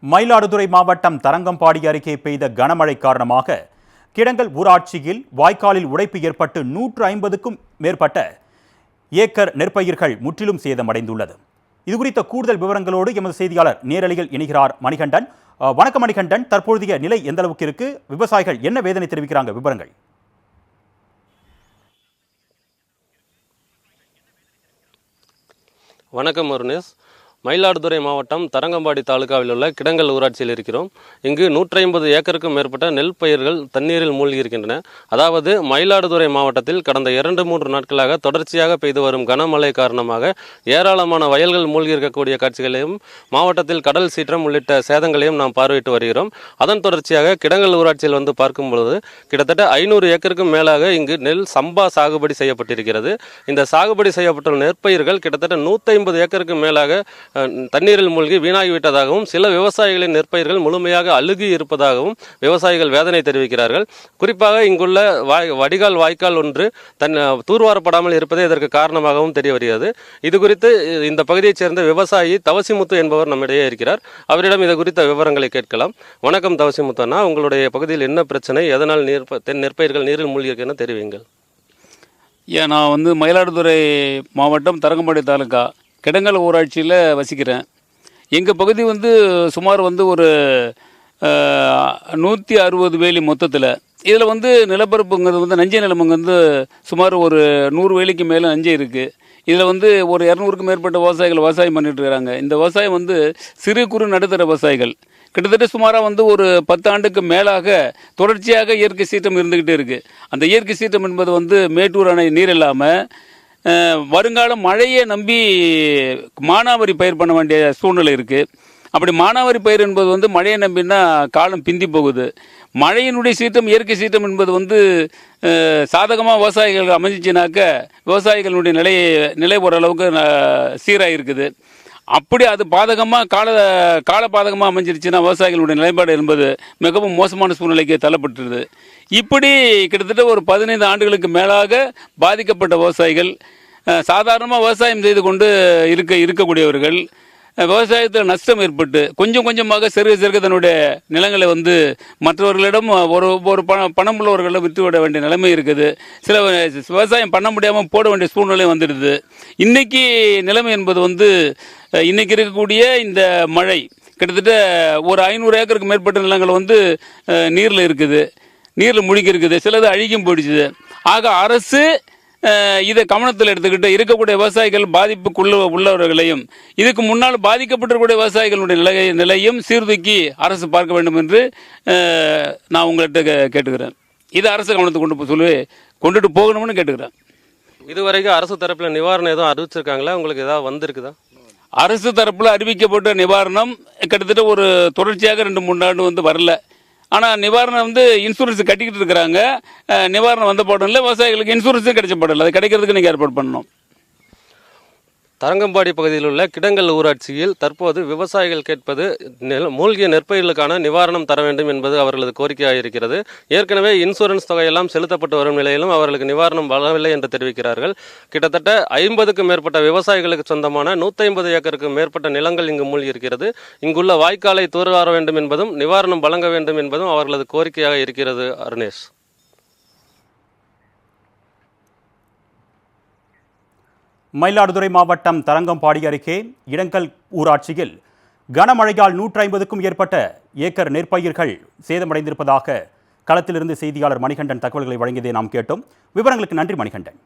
மயிலாடுதுறை மாவட்டம் தரங்கம்பாடி அருகே பெய்த கனமழை காரணமாக கிடங்கல் ஊராட்சியில் வாய்க்காலில் உடைப்பு ஏற்பட்டு 150க்கும் மேற்பட்ட ஏக்கர் நெற்பயிர்கள் முற்றிலும் சேதமடைந்துள்ளது. இதுகுறித்த கூடுதல் விவரங்களோடு எமது செய்தியாளர் நேரலையில் இணைகிறார் மணிகண்டன். வணக்கம் மணிகண்டன், தற்போதைய நிலை எந்த அளவுக்கு இருக்கு? விவசாயிகள் என்ன வேதனை தெரிவிக்கிறாங்க? விவரங்கள். வணக்கம் அருணேஷ். மயிலாடுதுறை மாவட்டம் தரங்கம்பாடி தாலுகாவில் உள்ள கிடங்கல் ஊராட்சியில் இருக்கிறோம். இங்கு 150 ஏக்கருக்கும் மேற்பட்ட நெல் பயிர்கள் தண்ணீரில் மூழ்கி இருக்கின்றன. அதாவது மயிலாடுதுறை மாவட்டத்தில் கடந்த 2-3 நாட்களாக தொடர்ச்சியாக பெய்து வரும் கனமழை காரணமாக ஏராளமான வயல்கள் மூழ்கி இருக்கக்கூடிய காட்சிகளையும் மாவட்டத்தில் கடல் சீற்றம் உள்ளிட்ட சேதங்களையும் நாம் பார்வையிட்டு வருகிறோம். அதன் தொடர்ச்சியாக கிடங்கல் ஊராட்சியில் வந்து பார்க்கும் பொழுது கிட்டத்தட்ட 500 ஏக்கருக்கும் மேலாக இங்கு நெல் சம்பா சாகுபடி செய்யப்பட்டிருக்கிறது. இந்த சாகுபடி செய்யப்பட்ட நெற்பயிர்கள் கிட்டத்தட்ட 150 ஏக்கருக்கு மேலாக தண்ணீரில் மூழ்கி வீணாகிவிட்டதாகவும் சில விவசாயிகளின் நெற்பயிர்கள் முழுமையாக அழுகி இருப்பதாகவும் விவசாயிகள் வேதனை தெரிவிக்கிறார்கள். குறிப்பாக இங்குள்ள வடிகால் வாய்க்கால் ஒன்று தூர்வாரப்படாமல் இருப்பதே இதற்கு காரணமாகவும் தெரிய வருகிறது. இது குறித்து இந்த பகுதியைச் சேர்ந்த விவசாயி தவசிமுத்து என்பவர் நம்மிடையே இருக்கிறார். அவரிடம் இது குறித்த விவரங்களை கேட்கலாம். வணக்கம் தவசிமுத்து அண்ணா, உங்களுடைய பகுதியில் என்ன பிரச்சனை, எதனால் நெற்பயிர்கள் நீரில் மூழ்கி இருக்குன்னு தெரிவிங்கள். நான் மயிலாடுதுறை மாவட்டம் தரங்கம்பாடி தாலுகா கிடங்கல் ஊராட்சியில் வசிக்கிறேன். எங்கள் பகுதி சுமார் ஒரு 160 வேலி மொத்தத்தில். இதில் நிலப்பரப்புங்கிறது நஞ்சை நிலமுங்க சுமார் ஒரு 100 வேலிக்கு மேலே நஞ்சை இருக்குது. இதில் ஒரு 200க்கும் மேற்பட்ட விவசாயிகள் விவசாயம் பண்ணிட்டு இருக்கிறாங்க. இந்த விவசாயம் சிறு குறு நடுத்தர விவசாயிகள் கிட்டத்தட்ட சுமாராக ஒரு 10 ஆண்டுக்கு மேலாக தொடர்ச்சியாக இயற்கை சீற்றம் இருந்துக்கிட்டே இருக்குது. அந்த இயற்கை சீற்றம் என்பது மேட்டூர் அணை நீர் இல்லாமல் வருங்கால மழையை நம்பி மானாவாரி பயிர் பண்ண வேண்டிய சூழ்நிலை இருக்குது. அப்படி மானாவாரி பயிர் என்பது மழையை நம்பினா காலம் பிந்தி போகுது. மழையினுடைய சீற்றம், இயற்கை சீற்றம் என்பது சாதகமாக விவசாயிகள் அமைஞ்சிச்சுனாக்க விவசாயிகளுடைய நிலை ஓரளவுக்கு சீராக இருக்குது. அப்படி அது பாதகமாக கால பாதகமாக அமைஞ்சிருச்சுன்னா விவசாயிகளுடைய நிலைப்பாடு என்பது மிகவும் மோசமான சூழ்நிலைக்கு தள்ளப்பட்டுருது. இப்படி கிட்டத்தட்ட ஒரு 15 ஆண்டுகளுக்கு மேலாக பாதிக்கப்பட்ட விவசாயிகள், சாதாரணமாக விவசாயம் செய்து கொண்டு இருக்கக்கூடியவர்கள், விவசாயத்தில் நஷ்டம் ஏற்பட்டு கொஞ்சம் கொஞ்சமாக சிறுக தன்னுடைய நிலங்களை மற்றவர்களிடம் ஒரு பணம் உள்ளவர்களிடம் விற்று விட வேண்டிய நிலைமை இருக்குது. சில விவசாயம் பண்ண முடியாமல் போட வேண்டிய சூழ்நிலை வந்துடுது. இன்னைக்கு நிலைமை என்பது இன்னைக்கு இருக்கக்கூடிய இந்த மழை கிட்டத்தட்ட ஒரு 500 ஏக்கருக்கு மேற்பட்ட நிலங்கள் நீரில் இருக்குது, நீரில் முழுகி இருக்குது. சிலது அழுகியும் போயிடுச்சு. ஆக அரசு இதை கவனத்தில் எடுத்துக்கிட்டு இருக்கக்கூடிய விவசாயிகள் பாதிப்புக்குள்ள உள்ளவர்களையும் இதுக்கு முன்னால் பாதிக்கப்பட்டிருக்கூடிய விவசாயிகளுடைய நிலையும் சீர்தூக்கி அரசு பார்க்க வேண்டும் என்று நான் உங்கள்கிட்ட கேட்டுக்கிறேன். இதை அரசு கவனத்துக்கு கொண்டுட்டு போகணும்னு கேட்டுக்கிறேன். இதுவரைக்கும் அரசு தரப்பில் நிவாரணம் எதுவும் அறிவிச்சிருக்காங்களா? உங்களுக்கு ஏதாவது வந்திருக்குதா? அரசு தரப்பில் அறிவிக்கப்பட்ட நிவாரணம் கிட்டத்தட்ட ஒரு தொடர்ச்சியாக 2-3 ஆண்டு வரல. ஆனால் நிவாரணம் இன்சூரன்ஸ் கட்டிக்கிட்டு இருக்கிறாங்க. நிவாரணம் வந்த போடும் இல்லை, விவசாயிகளுக்கு இன்சூரன்ஸும் கிடைச்ச போடல. அது கிடைக்கிறதுக்கு நீங்கள் ஏற்பாடு பண்ணணும். தரங்கம்பாடி பகுதியில் உள்ள கிடங்கல் ஊராட்சியில் தற்போது விவசாயிகள் கேட்பது மூழ்கிய நெற்பயிர்களுக்கான நிவாரணம் தர வேண்டும் என்பது அவர்களது கோரிக்கையாக இருக்கிறது. ஏற்கனவே இன்சூரன்ஸ் தொகையெல்லாம் செலுத்தப்பட்டு வரும் நிலையிலும் அவர்களுக்கு நிவாரணம் வழங்கவில்லை என்று தெரிவிக்கிறார்கள். கிட்டத்தட்ட 50க்கும் மேற்பட்ட விவசாயிகளுக்கு சொந்தமான 150 ஏக்கருக்கு மேற்பட்ட நிலங்கள் இங்கு மூழ்கி இருக்கிறது. இங்குள்ள வாய்க்காலை தூர்வார வேண்டும் என்பதும் நிவாரணம் வழங்க வேண்டும் என்பதும் அவர்களது கோரிக்கையாக இருக்கிறது. அருணேஷ். மயிலாடுதுறை மாவட்டம் தரங்கம்பாடி அருகே இடங்கல் ஊராட்சியில் கனமழையால் 150க்கும் ஏற்பட்ட ஏக்கர் நெற்பயிர்கள் சேதமடைந்திருப்பதாக களத்திலிருந்து செய்தியாளர் மணிகண்டன் தகவல்களை வழங்கியதை நாம் கேட்டோம். விவரங்களுக்கு நன்றி மணிகண்டன்.